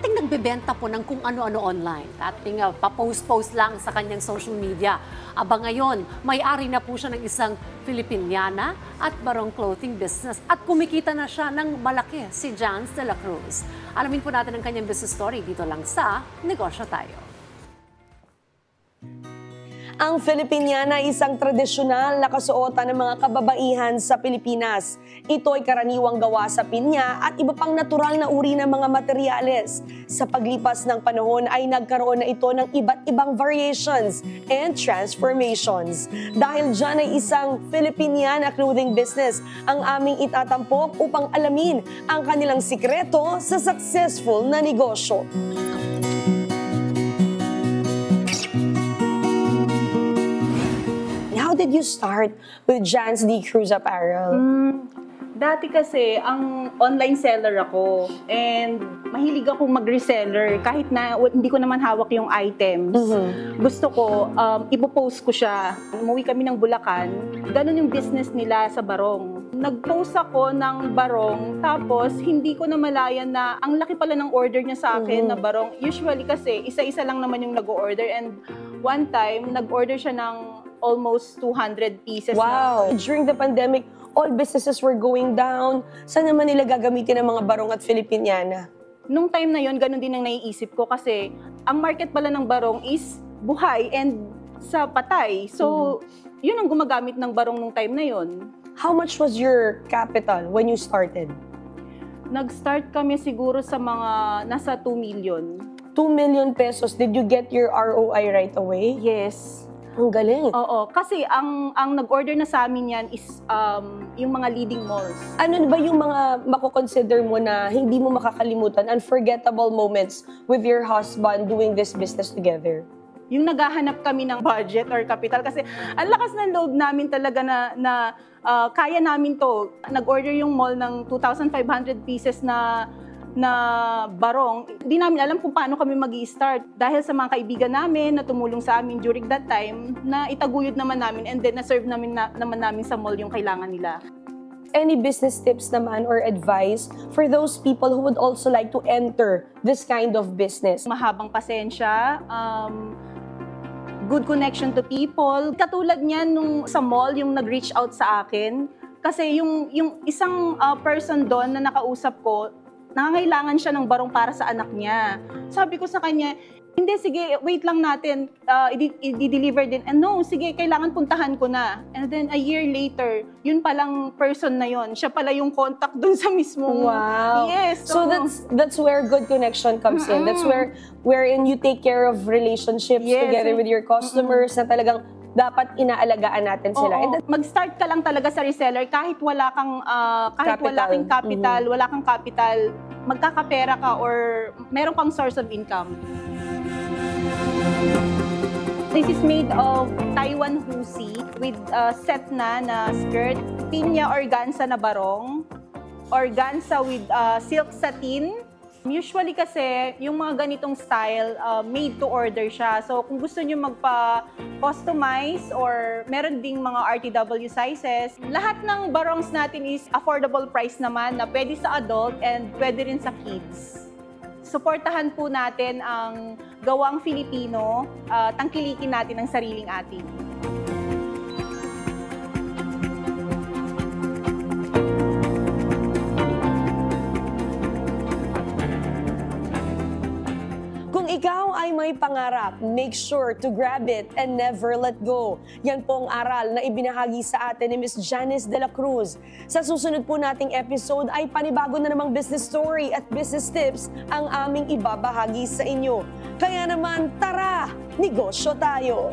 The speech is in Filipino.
dating nagbebenta po ng kung ano-ano online. Dating pa-post-post lang sa kanyang social media. Aba ngayon, may-ari na po siya ng isang Filipiniana at barong clothing business at kumikita na siya ng malaki, si Jans de la Cruz. Alamin po natin ang kanyang business story dito lang sa Negosyo Tayo. Ang Filipiniana ay isang tradisyonal na kasuotan ng mga kababaihan sa Pilipinas. Ito ay karaniwang gawa sa pinya at iba pang natural na uri ng mga materyales. Sa paglipas ng panahon ay nagkaroon na ito ng iba't ibang variations and transformations. Dahil dyan ay isang Filipiniana clothing business ang aming itatampok upang alamin ang kanilang sikreto sa successful na negosyo. How did you start with Jans de Cruz Apparel? Dati kasi, ang online seller ako and mahilig akong mag-reseller kahit na hindi ko naman hawak yung items. Gusto ko, ipopost ko siya. Umuwi kami ng Bulacan, ganun yung business nila sa Barong. Nag-post ako ng Barong, tapos hindi ko na malayan na ang laki pala ng order niya sa akin na Barong. Usually kasi, isa-isa lang naman yung nag-order and one time, nag-order siya ng almost 200 pieces. Wow! During the pandemic, all businesses were going down. Saan naman nila gagamitin ang mga Barong at Filipiniana? Nung time na yon, ganun din ang naiisip ko kasi ang market pala ng Barong is buhay and sa patay. So, yun ang gumagamit ng Barong nung time na yon. How much was your capital when you started? Nag-start kami siguro sa mga nasa 2 million. 2 million pesos. Did you get your ROI right away? Yes. Ang galing. Oo, kasi ang nag-order na sa amin yan is yung mga leading malls. Ano ba yung mga mako-consider mo na hindi mo makakalimutan, unforgettable moments with your husband doing this business together? Yung naghahanap kami ng budget or capital kasi ang lakas ng loob namin talaga na kaya namin to. Nag-order yung mall ng 2,500 pieces na Barong. Hindi namin alam kung paano kami mag-i-start. Dahil sa mga kaibigan namin na tumulong sa amin during that time, na itaguyod naman namin and then na-serve naman namin sa mall yung kailangan nila. Any business tips naman or advice for those people who would also like to enter this kind of business? Mahabang pasensya, good connection to people. Katulad niyan nung sa mall, yung nag-reach out sa akin. Kasi yung isang person doon na nakausap ko, nangangailangan siya ng Barong para sa anak niya. Sabi ko sa kanya, hindi, sige, wait lang natin, i-deliver din. And no, sige, kailangan puntahan ko na. And then a year later, yun palang person na yun. Siya pala yung contact dun sa mismong... Wow. Yes. So that's where good connection comes in. That's wherein you take care of relationships together with your customers na talagang dapat inaalagaan natin sila. Oo. And mag-start ka lang talaga sa reseller kahit wala kang capital, wala kang capital, magkakapera ka or meron kang source of income. This is made of Taiwan Husi with set na skirt, pinya organza na Barong, organza with silk satin. Usually kasi, yung mga ganitong style, made to order siya. So, kung gusto nyo magpa-customize or meron ding mga RTW sizes, lahat ng Barongs natin is affordable price naman na pwede sa adult and pwede rin sa kids. Suportahan po natin ang gawang Filipino, tangkilikin natin ang sariling atin. Ikaw ay may pangarap, make sure to grab it and never let go. Yan po ang aral na ibinahagi sa atin ni Ms. Janice de la Cruz. Sa susunod po nating episode ay panibago na namang business story at business tips ang aming ibabahagi sa inyo. Kaya naman, tara, negosyo tayo!